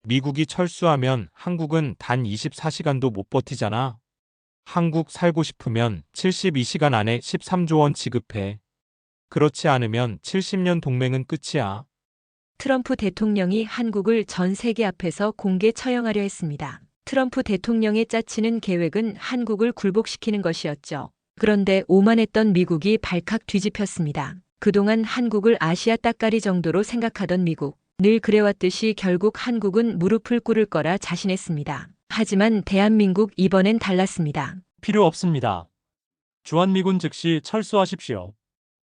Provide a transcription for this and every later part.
미국이 철수하면 한국은 단 24시간도 못 버티잖아. 한국 살고 싶으면 72시간 안에 13조 원 지급해. 그렇지 않으면 70년 동맹은 끝이야. 트럼프 대통령이 한국을 전 세계 앞에서 공개 처형하려 했습니다. 트럼프 대통령의 짜치는 계획은 한국을 굴복시키는 것이었죠. 그런데 오만했던 미국이 발칵 뒤집혔습니다. 그동안 한국을 아시아 따까리 정도로 생각하던 미국. 늘 그래왔듯이 결국 한국은 무릎을 꿇을 거라 자신했습니다. 하지만 대한민국 이번엔 달랐습니다. 필요 없습니다. 주한미군 즉시 철수하십시오.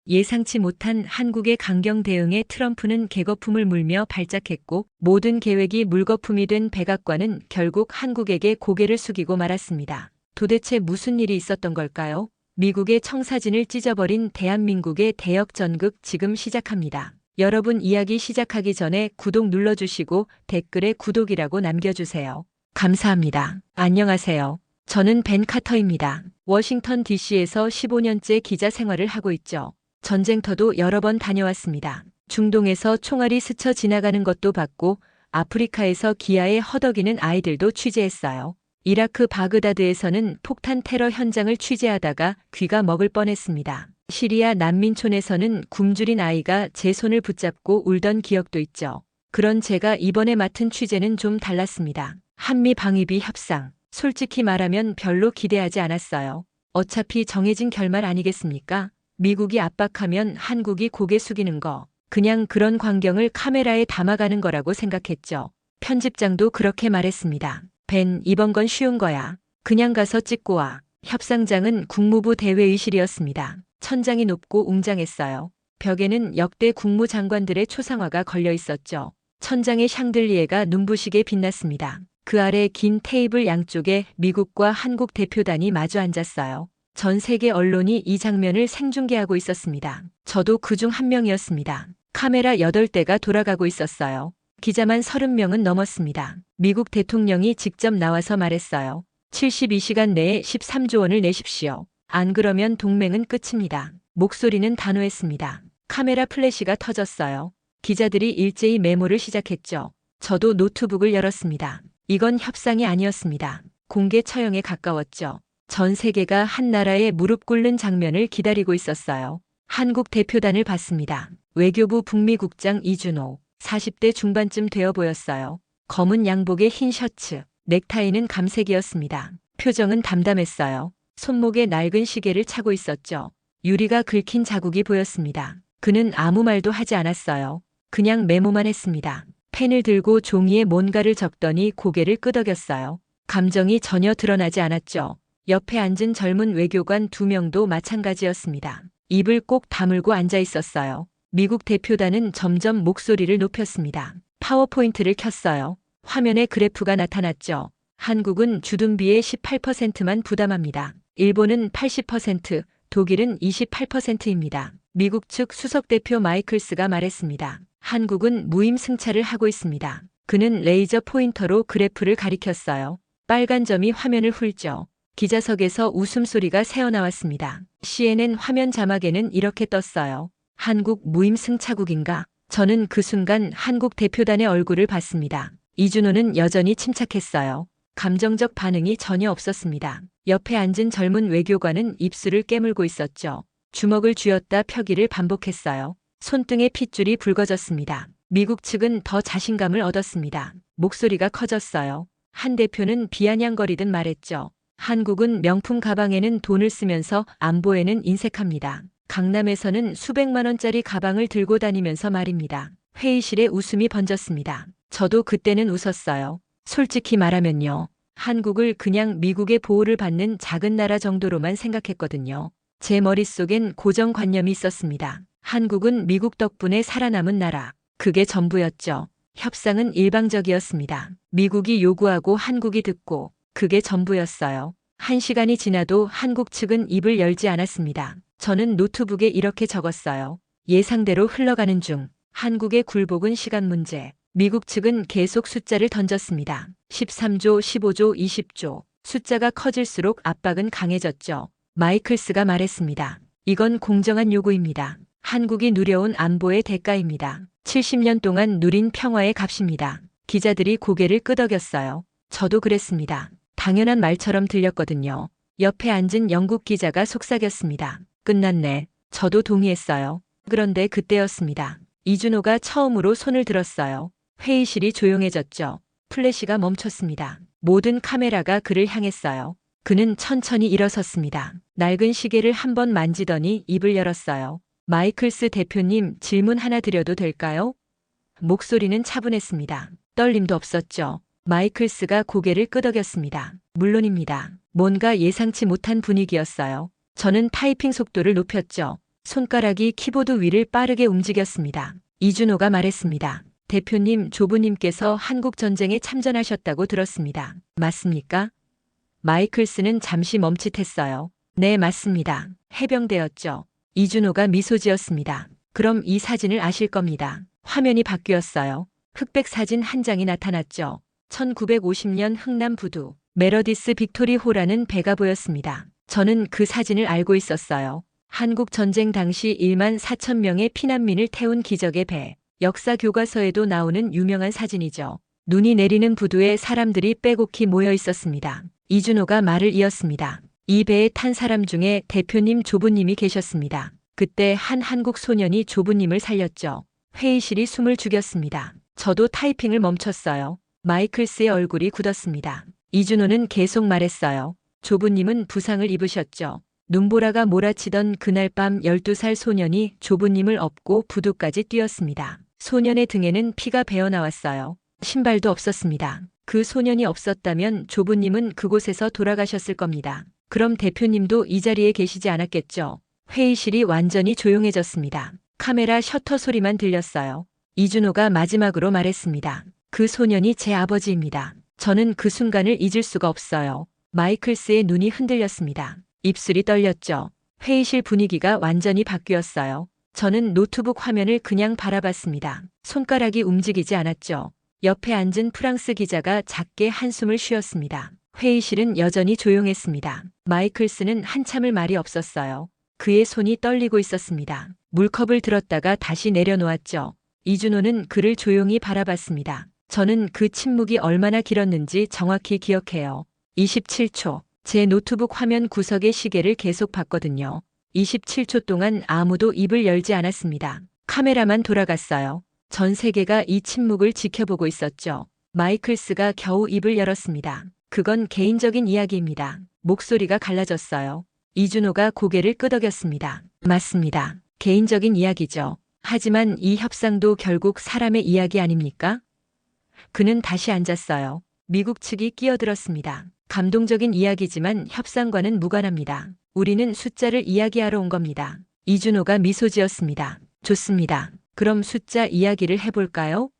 예상치 못한 한국의 강경 대응에 트럼프는 개거품을 물며 발작했고 모든 계획이 물거품이 된 백악관은 결국 한국에게 고개를 숙이고 말았습니다. 도대체 무슨 일이 있었던 걸까요? 미국의 청사진을 찢어버린 대한민국의 대역전극 지금 시작합니다. 여러분 이야기 시작하기 전에 구독 눌러주시고 댓글에 구독이라고 남겨주세요. 감사합니다. 안녕하세요. 저는 벤 카터입니다. 워싱턴 DC에서 15년째 기자 생활을 하고 있죠. 전쟁터도 여러 번 다녀왔습니다. 중동에서 총알이 스쳐 지나가는 것도 봤고 아프리카에서 기아에 허덕이는 아이들도 취재했어요. 이라크 바그다드에서는 폭탄 테러 현장을 취재하다가 귀가 먹을 뻔했습니다. 시리아 난민촌에서는 굶주린 아이가 제 손을 붙잡고 울던 기억도 있죠. 그런 제가 이번에 맡은 취재는 좀 달랐습니다. 한미 방위비 협상. 솔직히 말하면 별로 기대하지 않았어요. 어차피 정해진 결말 아니겠습니까? 미국이 압박하면 한국이 고개 숙이는 거. 그냥 그런 광경을 카메라에 담아가는 거라고 생각했죠. 편집장도 그렇게 말했습니다. 벤, 이번 건 쉬운 거야. 그냥 가서 찍고 와. 협상장은 국무부 대회의실이었습니다. 천장이 높고 웅장했어요. 벽에는 역대 국무장관들의 초상화가 걸려 있었죠. 천장의 샹들리에가 눈부시게 빛났습니다. 그 아래 긴 테이블 양쪽에 미국과 한국 대표단이 마주 앉았어요. 전 세계 언론이 이 장면을 생중계하고 있었습니다. 저도 그중 한 명이었습니다. 카메라 8대가 돌아가고 있었어요. 기자만 30명은 넘었습니다. 미국 대통령이 직접 나와서 말했어요. 72시간 내에 13조 원을 내십시오. 안 그러면 동맹은 끝입니다. 목소리는 단호했습니다. 카메라 플래시가 터졌어요. 기자들이 일제히 메모를 시작했죠. 저도 노트북을 열었습니다. 이건 협상이 아니었습니다. 공개 처형에 가까웠죠. 전 세계가 한 나라에 무릎 꿇는 장면을 기다리고 있었어요. 한국 대표단을 봤습니다. 외교부 북미국장 이준호, 40대 중반쯤 되어 보였어요. 검은 양복에 흰 셔츠, 넥타이는 감색이었습니다. 표정은 담담했어요. 손목에 낡은 시계를 차고 있었죠. 유리가 긁힌 자국이 보였습니다. 그는 아무 말도 하지 않았어요. 그냥 메모만 했습니다. 펜을 들고 종이에 뭔가를 적더니 고개를 끄덕였어요. 감정이 전혀 드러나지 않았죠. 옆에 앉은 젊은 외교관 2명도 마찬가지였습니다. 입을 꼭 다물고 앉아 있었어요. 미국 대표단은 점점 목소리를 높였습니다. 파워포인트를 켰어요. 화면에 그래프가 나타났죠. 한국은 주둔비의 18%만 부담합니다. 일본은 80%, 독일은 28%입니다. 미국 측 수석대표 마이클스가 말했습니다. 한국은 무임승차를 하고 있습니다. 그는 레이저 포인터로 그래프를 가리켰어요. 빨간 점이 화면을 훑죠. 기자석에서 웃음소리가 새어나왔습니다. CNN 화면 자막에는 이렇게 떴어요. 한국 무임승차국인가? 저는 그 순간 한국 대표단의 얼굴을 봤습니다. 이준호는 여전히 침착했어요. 감정적 반응이 전혀 없었습니다. 옆에 앉은 젊은 외교관은 입술을 깨물고 있었죠. 주먹을 쥐었다 펴기를 반복했어요. 손등에 핏줄이 붉어졌습니다. 미국 측은 더 자신감을 얻었습니다. 목소리가 커졌어요. 한 대표는 비아냥거리듯 말했죠. 한국은 명품 가방에는 돈을 쓰면서 안보에는 인색합니다. 강남에서는 수백만 원짜리 가방을 들고 다니면서 말입니다. 회의실에 웃음이 번졌습니다. 저도 그때는 웃었어요. 솔직히 말하면요. 한국을 그냥 미국의 보호를 받는 작은 나라 정도로만 생각했거든요. 제 머릿속엔 고정관념이 있었습니다. 한국은 미국 덕분에 살아남은 나라. 그게 전부였죠. 협상은 일방적이었습니다. 미국이 요구하고 한국이 듣고 그게 전부였어요. 1시간이 지나도 한국 측은 입을 열지 않았습니다. 저는 노트북에 이렇게 적었어요. 예상대로 흘러가는 중. 한국의 굴복은 시간 문제. 미국 측은 계속 숫자를 던졌습니다. 13조, 15조, 20조. 숫자가 커질수록 압박은 강해졌죠. 마이클스가 말했습니다. 이건 공정한 요구입니다. 한국이 누려온 안보의 대가입니다. 70년 동안 누린 평화의 값입니다. 기자들이 고개를 끄덕였어요. 저도 그랬습니다. 당연한 말처럼 들렸거든요. 옆에 앉은 영국 기자가 속삭였습니다. 끝났네. 저도 동의했어요. 그런데 그때였습니다. 이준호가 처음으로 손을 들었어요. 회의실이 조용해졌죠. 플래시가 멈췄습니다. 모든 카메라가 그를 향했어요. 그는 천천히 일어섰습니다. 낡은 시계를 한번 만지더니 입을 열었어요. 마이클스 대표님, 질문 하나 드려도 될까요? 목소리는 차분했습니다. 떨림도 없었죠. 마이클스가 고개를 끄덕였습니다. 물론입니다. 뭔가 예상치 못한 분위기였어요. 저는 타이핑 속도를 높였죠. 손가락이 키보드 위를 빠르게 움직였습니다. 이준호가 말했습니다. 대표님, 조부님께서 한국 전쟁에 참전하셨다고 들었습니다. 맞습니까? 마이클스는 잠시 멈칫했어요. 네, 맞습니다. 해병대였죠. 이준호가 미소 지었습니다. 그럼 이 사진을 아실 겁니다. 화면이 바뀌었어요. 흑백 사진 한 장이 나타났죠. 1950년 흥남 부두 메러디스 빅토리 호라는 배가 보였습니다. 저는 그 사진을 알고 있었어요. 한국 전쟁 당시 1만 4천 명의 피난민을 태운 기적의 배. 역사 교과서에도 나오는 유명한 사진이죠. 눈이 내리는 부두에 사람들이 빼곡히 모여 있었습니다. 이준호가 말을 이었습니다. 이 배에 탄 사람 중에 대표님, 조부님이 계셨습니다. 그때 한 한국 소년이 조부님을 살렸죠. 회의실이 숨을 죽였습니다. 저도 타이핑을 멈췄어요. 마이클스의 얼굴이 굳었습니다. 이준호는 계속 말했어요. 조부님은 부상을 입으셨죠. 눈보라가 몰아치던 그날 밤 12살 소년이 조부님을 업고 부두까지 뛰었습니다. 소년의 등에는 피가 배어나왔어요. 신발도 없었습니다. 그 소년이 없었다면 조부님은 그곳에서 돌아가셨을 겁니다. 그럼 대표님도 이 자리에 계시지 않았겠죠. 회의실이 완전히 조용해졌습니다. 카메라 셔터 소리만 들렸어요. 이준호가 마지막으로 말했습니다. 그 소년이 제 아버지입니다. 저는 그 순간을 잊을 수가 없어요. 마이클스의 눈이 흔들렸습니다. 입술이 떨렸죠. 회의실 분위기가 완전히 바뀌었어요. 저는 노트북 화면을 그냥 바라봤습니다. 손가락이 움직이지 않았죠. 옆에 앉은 프랑스 기자가 작게 한숨을 쉬었습니다. 회의실은 여전히 조용했습니다. 마이클스는 한참을 말이 없었어요. 그의 손이 떨리고 있었습니다. 물컵을 들었다가 다시 내려놓았죠. 이준호는 그를 조용히 바라봤습니다. 저는 그 침묵이 얼마나 길었는지 정확히 기억해요. 27초. 제 노트북 화면 구석의 시계를 계속 봤거든요. 27초 동안 아무도 입을 열지 않았습니다. 카메라만 돌아갔어요. 전 세계가 이 침묵을 지켜보고 있었죠. 마이클스가 겨우 입을 열었습니다. 그건 개인적인 이야기입니다. 목소리가 갈라졌어요. 이준호가 고개를 끄덕였습니다. 맞습니다. 개인적인 이야기죠. 하지만 이 협상도 결국 사람의 이야기 아닙니까? 그는 다시 앉았어요. 미국 측이 끼어들었습니다. 감동적인 이야기지만 협상과는 무관합니다. 우리는 숫자를 이야기하러 온 겁니다. 이준호가 미소 지었습니다. 좋습니다. 그럼 숫자 이야기를 해볼까요?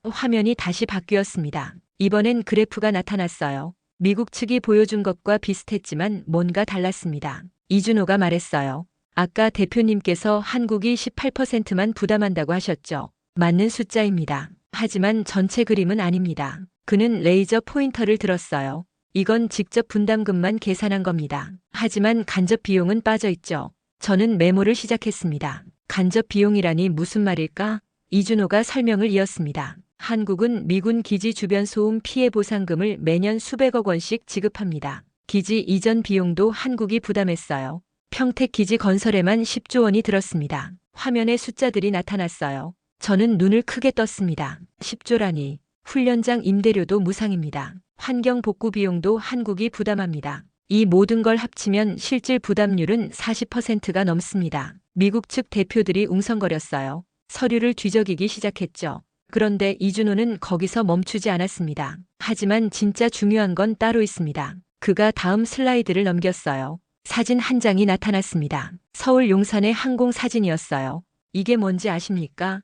화면이 다시 바뀌었습니다. 이번엔 그래프가 나타났어요. 미국 측이 보여준 것과 비슷했지만 뭔가 달랐습니다. 이준호가 말했어요. 아까 대표님께서 한국이 18%만 부담한다고 하셨죠. 맞는 숫자입니다. 하지만 전체 그림은 아닙니다. 그는 레이저 포인터를 들었어요. 이건 직접 분담금만 계산한 겁니다. 하지만 간접 비용은 빠져 있죠. 저는 메모를 시작했습니다. 간접 비용이라니 무슨 말일까? 이준호가 설명을 이었습니다. 한국은 미군 기지 주변 소음 피해 보상금을 매년 수백억 원씩 지급합니다. 기지 이전 비용도 한국이 부담했어요. 평택 기지 건설에만 10조 원이 들었습니다. 화면에 숫자들이 나타났어요. 저는 눈을 크게 떴습니다. 10조라니. 훈련장 임대료도 무상입니다. 환경 복구 비용도 한국이 부담합니다. 이 모든 걸 합치면 실질 부담률은 40%가 넘습니다. 미국 측 대표들이 웅성거렸어요. 서류를 뒤적이기 시작했죠. 그런데 이준호는 거기서 멈추지 않았습니다. 하지만 진짜 중요한 건 따로 있습니다. 그가 다음 슬라이드를 넘겼어요. 사진 한 장이 나타났습니다. 서울 용산의 항공 사진이었어요. 이게 뭔지 아십니까?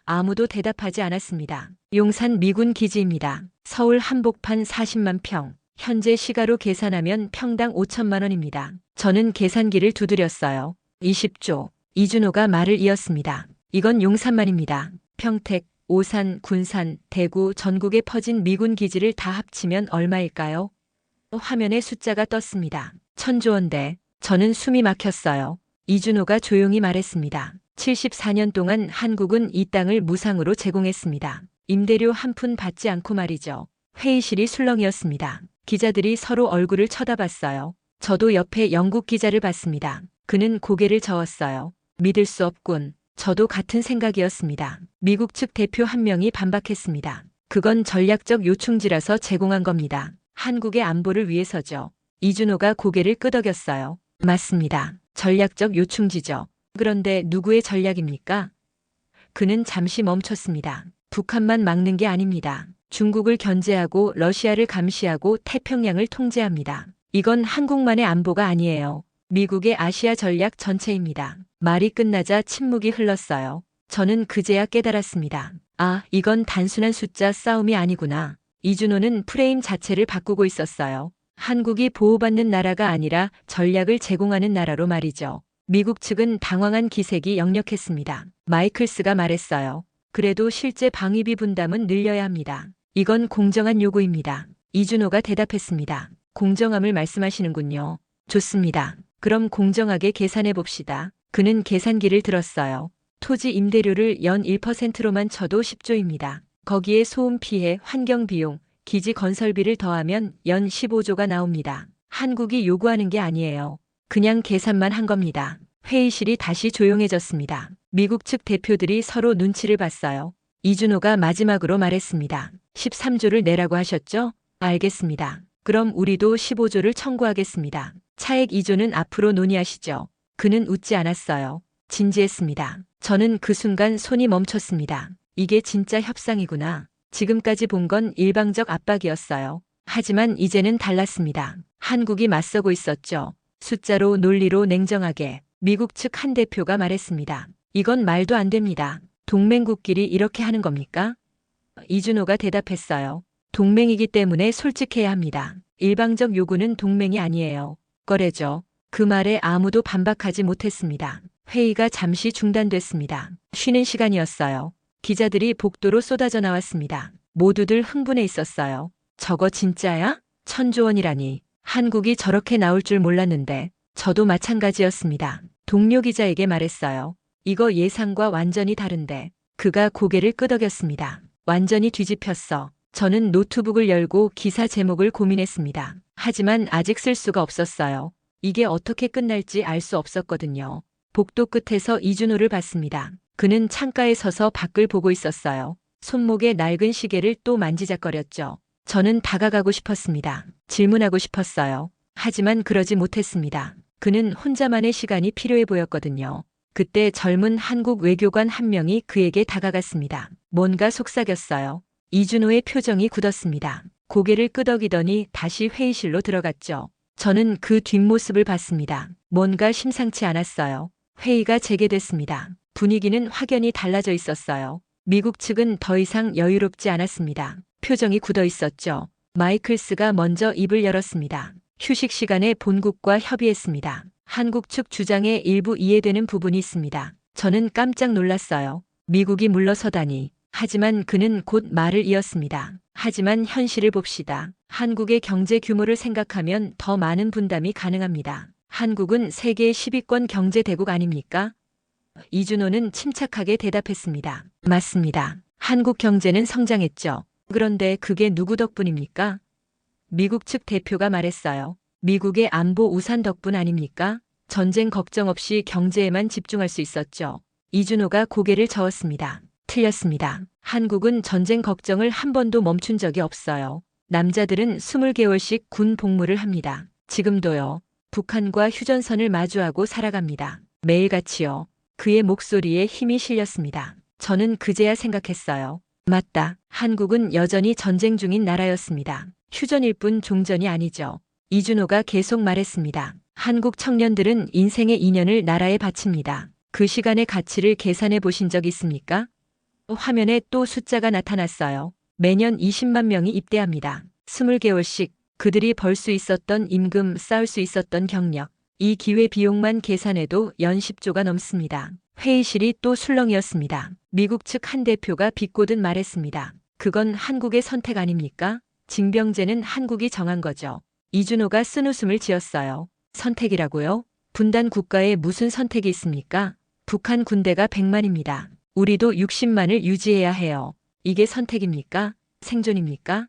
아무도 대답하지 않았습니다. 용산 미군 기지입니다. 서울 한복판 40만 평. 현재 시가로 계산하면 평당 5천만 원입니다. 저는 계산기를 두드렸어요. 20조. 이준호가 말을 이었습니다. 이건 용산만입니다. 평택, 오산, 군산, 대구, 전국에 퍼진 미군 기지를 다 합치면 얼마일까요? 화면에 숫자가 떴습니다. 1000조 원대. 저는 숨이 막혔어요. 이준호가 조용히 말했습니다. 74년 동안 한국은 이 땅을 무상으로 제공했습니다. 임대료 한 푼 받지 않고 말이죠. 회의실이 술렁이었습니다. 기자들이 서로 얼굴을 쳐다봤어요. 저도 옆에 영국 기자를 봤습니다. 그는 고개를 저었어요. 믿을 수 없군. 저도 같은 생각이었습니다. 미국 측 대표 한 명이 반박했습니다. 그건 전략적 요충지라서 제공한 겁니다. 한국의 안보를 위해서죠. 이준호가 고개를 끄덕였어요. 맞습니다. 전략적 요충지죠. 그런데 누구의 전략입니까? 그는 잠시 멈췄습니다. 북한만 막는 게 아닙니다. 중국을 견제하고 러시아를 감시하고 태평양을 통제합니다. 이건 한국만의 안보가 아니에요. 미국의 아시아 전략 전체입니다. 말이 끝나자 침묵이 흘렀어요. 저는 그제야 깨달았습니다. 아, 이건 단순한 숫자 싸움이 아니구나. 이준호는 프레임 자체를 바꾸고 있었어요. 한국이 보호받는 나라가 아니라 전략을 제공하는 나라로 말이죠. 미국 측은 당황한 기색이 역력했습니다. 마이클스가 말했어요. 그래도 실제 방위비 분담은 늘려야 합니다. 이건 공정한 요구입니다. 이준호가 대답했습니다. 공정함을 말씀하시는군요. 좋습니다. 그럼 공정하게 계산해 봅시다. 그는 계산기를 들었어요. 토지 임대료를 연 1%로만 쳐도 10조입니다. 거기에 소음 피해, 환경 비용, 기지 건설비를 더하면 연 15조가 나옵니다. 한국이 요구하는 게 아니에요. 그냥 계산만 한 겁니다. 회의실이 다시 조용해졌습니다. 미국 측 대표들이 서로 눈치를 봤어요. 이준호가 마지막으로 말했습니다. 13조를 내라고 하셨죠? 알겠습니다. 그럼 우리도 15조를 청구하겠습니다. 차액 2조는 앞으로 논의하시죠. 그는 웃지 않았어요. 진지했습니다. 저는 그 순간 손이 멈췄습니다. 이게 진짜 협상이구나. 지금까지 본 건 일방적 압박이었어요. 하지만 이제는 달랐습니다. 한국이 맞서고 있었죠. 숫자로 논리로 냉정하게. 미국 측 한 대표가 말했습니다. 이건 말도 안 됩니다. 동맹국끼리 이렇게 하는 겁니까? 이준호가 대답했어요. 동맹이기 때문에 솔직해야 합니다. 일방적 요구는 동맹이 아니에요. 거래죠. 그 말에 아무도 반박하지 못했습니다. 회의가 잠시 중단됐습니다. 쉬는 시간이었어요. 기자들이 복도로 쏟아져 나왔습니다. 모두들 흥분해 있었어요. 저거 진짜야? 1000조 원이라니. 한국이 저렇게 나올 줄 몰랐는데. 저도 마찬가지였습니다. 동료 기자에게 말했어요. 이거 예상과 완전히 다른데. 그가 고개를 끄덕였습니다. 완전히 뒤집혔어. 저는 노트북을 열고 기사 제목을 고민했습니다. 하지만 아직 쓸 수가 없었어요. 이게 어떻게 끝날지 알 수 없었거든요. 복도 끝에서 이준호를 봤습니다. 그는 창가에 서서 밖을 보고 있었어요. 손목에 낡은 시계를 또 만지작거렸죠. 저는 다가가고 싶었습니다. 질문하고 싶었어요. 하지만 그러지 못했습니다. 그는 혼자만의 시간이 필요해 보였거든요. 그때 젊은 한국 외교관 한 명이 그에게 다가갔습니다. 뭔가 속삭였어요. 이준호의 표정이 굳었습니다. 고개를 끄덕이더니 다시 회의실로 들어갔죠. 저는 그 뒷모습을 봤습니다. 뭔가 심상치 않았어요. 회의가 재개됐습니다. 분위기는 확연히 달라져 있었어요. 미국 측은 더 이상 여유롭지 않았습니다. 표정이 굳어 있었죠. 마이클스가 먼저 입을 열었습니다. 휴식 시간에 본국과 협의했습니다. 한국 측 주장에 일부 이해되는 부분이 있습니다. 저는 깜짝 놀랐어요. 미국이 물러서다니. 하지만 그는 곧 말을 이었습니다. 하지만 현실을 봅시다. 한국의 경제 규모를 생각하면 더 많은 분담이 가능합니다. 한국은 세계 10위권 경제 대국 아닙니까? 이준호는 침착하게 대답했습니다. 맞습니다. 한국 경제는 성장했죠. 그런데 그게 누구 덕분입니까? 미국 측 대표가 말했어요. 미국의 안보 우산 덕분 아닙니까? 전쟁 걱정 없이 경제에만 집중할 수 있었죠. 이준호가 고개를 저었습니다. 틀렸습니다. 한국은 전쟁 걱정을 한 번도 멈춘 적이 없어요. 남자들은 20개월씩 군 복무를 합니다. 지금도요. 북한과 휴전선을 마주하고 살아갑니다. 매일같이요. 그의 목소리에 힘이 실렸습니다. 저는 그제야 생각했어요. 맞다. 한국은 여전히 전쟁 중인 나라였습니다. 휴전일 뿐 종전이 아니죠. 이준호가 계속 말했습니다. 한국 청년들은 인생의 2년을 나라에 바칩니다. 그 시간의 가치를 계산해 보신 적 있습니까? 화면에 또 숫자가 나타났어요. 매년 20만 명이 입대합니다. 20개월씩 그들이 벌 수 있었던 임금, 쌓을 수 있었던 경력. 이 기회 비용만 계산해도 연 10조가 넘습니다. 회의실이 또 술렁이었습니다. 미국 측 한 대표가 비꼬듯 말했습니다. 그건 한국의 선택 아닙니까? 징병제는 한국이 정한 거죠. 이준호가 쓴웃음을 지었어요. 선택이라고요? 분단 국가에 무슨 선택이 있습니까? 북한 군대가 100만입니다. 우리도 60만을 유지해야 해요. 이게 선택입니까? 생존입니까?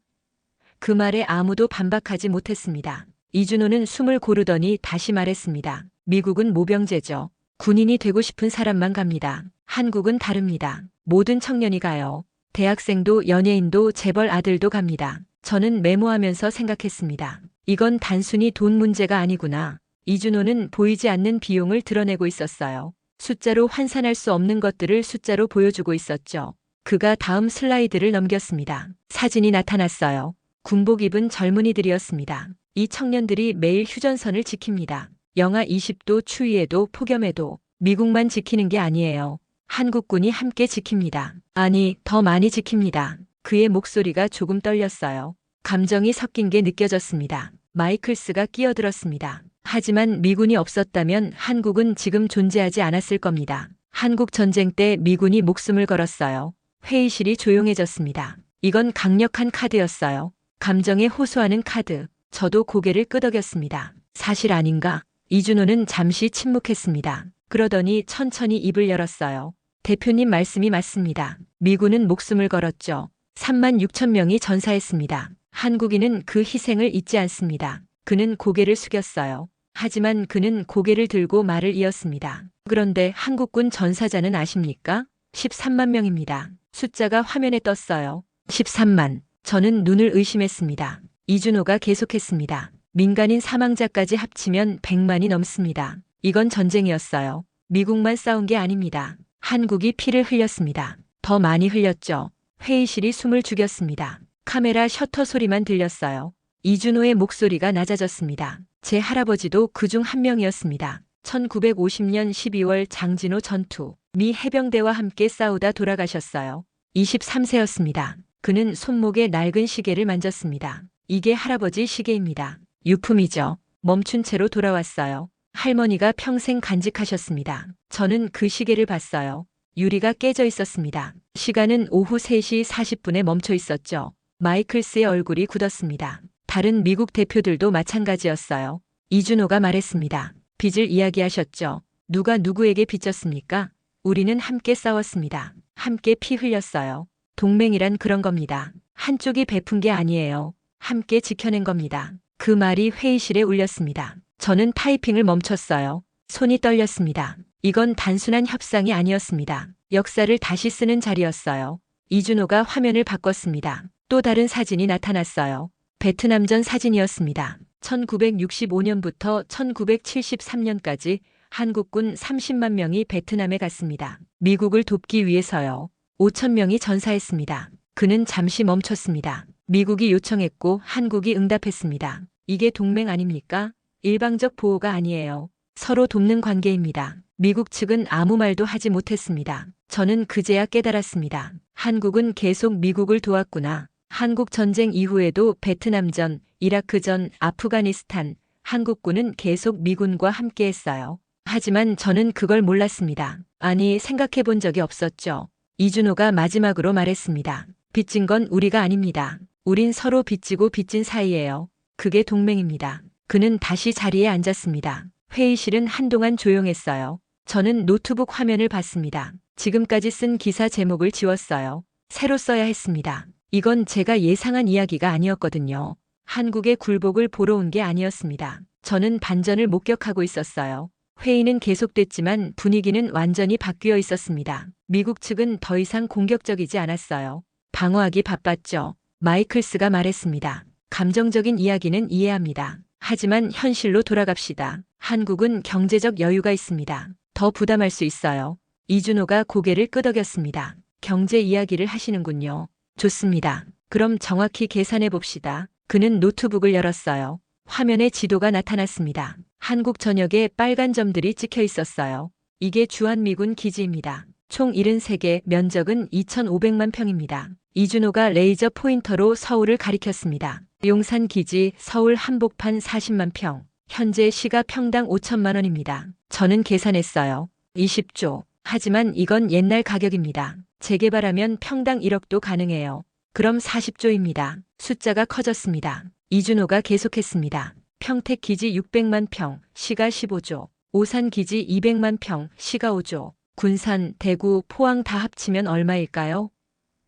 그 말에 아무도 반박하지 못했습니다. 이준호는 숨을 고르더니 다시 말했습니다. 미국은 모병제죠. 군인이 되고 싶은 사람만 갑니다. 한국은 다릅니다. 모든 청년이 가요. 대학생도 연예인도 재벌 아들도 갑니다. 저는 메모하면서 생각했습니다. 이건 단순히 돈 문제가 아니구나. 이준호는 보이지 않는 비용을 드러내고 있었어요. 숫자로 환산할 수 없는 것들을 숫자로 보여주고 있었죠. 그가 다음 슬라이드를 넘겼습니다. 사진이 나타났어요. 군복 입은 젊은이들이었습니다. 이 청년들이 매일 휴전선을 지킵니다. 영하 20도 추위에도 폭염에도 미국만 지키는 게 아니에요. 한국군이 함께 지킵니다. 아니, 더 많이 지킵니다. 그의 목소리가 조금 떨렸어요. 감정이 섞인 게 느껴졌습니다. 마이클스가 끼어들었습니다. 하지만 미군이 없었다면 한국은 지금 존재하지 않았을 겁니다. 한국 전쟁 때 미군이 목숨을 걸었어요. 회의실이 조용해졌습니다. 이건 강력한 카드였어요. 감정에 호소하는 카드. 저도 고개를 끄덕였습니다. 사실 아닌가? 이준호는 잠시 침묵했습니다. 그러더니 천천히 입을 열었어요. 대표님 말씀이 맞습니다. 미군은 목숨을 걸었죠. 3만 6천 명이 전사했습니다. 한국인은 그 희생을 잊지 않습니다. 그는 고개를 숙였어요. 하지만 그는 고개를 들고 말을 이었습니다. 그런데 한국군 전사자는 아십니까? 13만 명입니다. 숫자가 화면에 떴어요. 13만. 저는 눈을 의심했습니다. 이준호가 계속했습니다. 민간인 사망자까지 합치면 100만이 넘습니다. 이건 전쟁이었어요. 미국만 싸운 게 아닙니다. 한국이 피를 흘렸습니다. 더 많이 흘렸죠. 회의실이 숨을 죽였습니다. 카메라 셔터 소리만 들렸어요. 이준호의 목소리가 낮아졌습니다. 제 할아버지도 그중 한 명이었습니다. 1950년 12월 장진호 전투. 미 해병대와 함께 싸우다 돌아가셨어요. 23세였습니다. 그는 손목에 낡은 시계를 만졌습니다. 이게 할아버지 시계입니다. 유품이죠. 멈춘 채로 돌아왔어요. 할머니가 평생 간직하셨습니다. 저는 그 시계를 봤어요. 유리가 깨져 있었습니다. 시간은 오후 3시 40분에 멈춰 있었죠. 마이클스의 얼굴이 굳었습니다. 다른 미국 대표들도 마찬가지였어요. 이준호가 말했습니다. 빚을 이야기하셨죠. 누가 누구에게 빚졌습니까? 우리는 함께 싸웠습니다. 함께 피 흘렸어요. 동맹이란 그런 겁니다. 한쪽이 베푼 게 아니에요. 함께 지켜낸 겁니다. 그 말이 회의실에 울렸습니다. 저는 타이핑을 멈췄어요. 손이 떨렸습니다. 이건 단순한 협상이 아니었습니다. 역사를 다시 쓰는 자리였어요. 이준호가 화면을 바꿨습니다. 또 다른 사진이 나타났어요. 베트남전 사진이었습니다. 1965년부터 1973년까지 한국군 30만 명이 베트남에 갔습니다. 미국을 돕기 위해서요. 5천 명이 전사했습니다. 그는 잠시 멈췄습니다. 미국이 요청했고 한국이 응답했습니다. 이게 동맹 아닙니까? 일방적 보호가 아니에요. 서로 돕는 관계입니다. 미국 측은 아무 말도 하지 못했습니다. 저는 그제야 깨달았습니다. 한국은 계속 미국을 도왔구나. 한국 전쟁 이후에도 베트남전, 이라크전, 아프가니스탄, 한국군은 계속 미군과 함께했어요. 하지만 저는 그걸 몰랐습니다. 아니, 생각해 본 적이 없었죠. 이준호가 마지막으로 말했습니다. 빚진 건 우리가 아닙니다. 우린 서로 빚지고 빚진 사이예요. 그게 동맹입니다. 그는 다시 자리에 앉았습니다. 회의실은 한동안 조용했어요. 저는 노트북 화면을 봤습니다. 지금까지 쓴 기사 제목을 지웠어요. 새로 써야 했습니다. 이건 제가 예상한 이야기가 아니었거든요. 한국의 굴복을 보러 온 게 아니었습니다. 저는 반전을 목격하고 있었어요. 회의는 계속됐지만 분위기는 완전히 바뀌어 있었습니다. 미국 측은 더 이상 공격적이지 않았어요. 방어하기 바빴죠. 마이클스가 말했습니다. 감정적인 이야기는 이해합니다. 하지만 현실로 돌아갑시다. 한국은 경제적 여유가 있습니다. 더 부담할 수 있어요. 이준호가 고개를 끄덕였습니다. 경제 이야기를 하시는군요. 좋습니다. 그럼 정확히 계산해 봅시다. 그는 노트북을 열었어요. 화면에 지도가 나타났습니다. 한국 전역에 빨간 점들이 찍혀 있었어요. 이게 주한미군 기지입니다. 총 73개, 면적은 2,500만 평입니다. 이준호가 레이저 포인터로 서울을 가리켰습니다. 용산 기지, 서울 한복판 40만 평. 현재 시가 평당 5천만 원입니다. 저는 계산했어요. 20조. 하지만 이건 옛날 가격입니다. 재개발하면 평당 1억도 가능해요. 그럼 40조입니다. 숫자가 커졌습니다. 이준호가 계속했습니다. 평택 기지 600만 평, 시가 15조. 오산 기지 200만 평, 시가 5조. 군산, 대구, 포항 다 합치면 얼마일까요?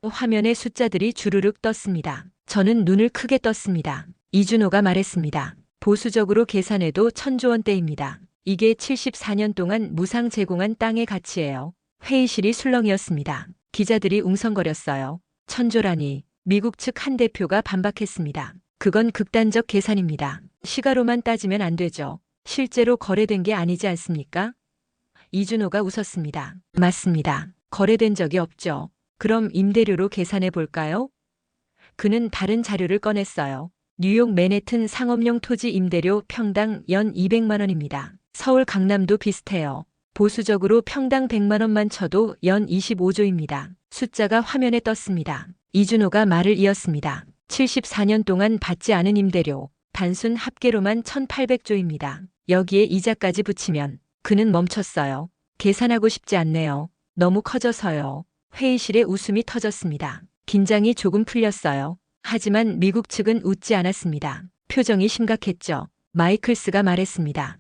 화면에 숫자들이 주르륵 떴습니다. 저는 눈을 크게 떴습니다. 이준호가 말했습니다. 보수적으로 계산해도 1,000조 원대입니다. 이게 74년 동안 무상 제공한 땅의 가치예요. 회의실이 술렁이었습니다. 기자들이 웅성거렸어요. 1,000조라니. 미국 측 한 대표가 반박했습니다. 그건 극단적 계산입니다. 시가로만 따지면 안 되죠. 실제로 거래된 게 아니지 않습니까? 이준호가 웃었습니다. 맞습니다. 거래된 적이 없죠. 그럼 임대료로 계산해 볼까요? 그는 다른 자료를 꺼냈어요. 뉴욕 맨해튼 상업용 토지 임대료 평당 연 200만 원입니다. 서울 강남도 비슷해요. 보수적으로 평당 100만 원만 쳐도 연 25조입니다. 숫자가 화면에 떴습니다. 이준호가 말을 이었습니다. 74년 동안 받지 않은 임대료, 단순 합계로만 1,800조입니다. 여기에 이자까지 붙이면 그는 멈췄어요. 계산하고 싶지 않네요. 너무 커져서요. 회의실에 웃음이 터졌습니다. 긴장이 조금 풀렸어요. 하지만 미국 측은 웃지 않았습니다. 표정이 심각했죠. 마이클스가 말했습니다.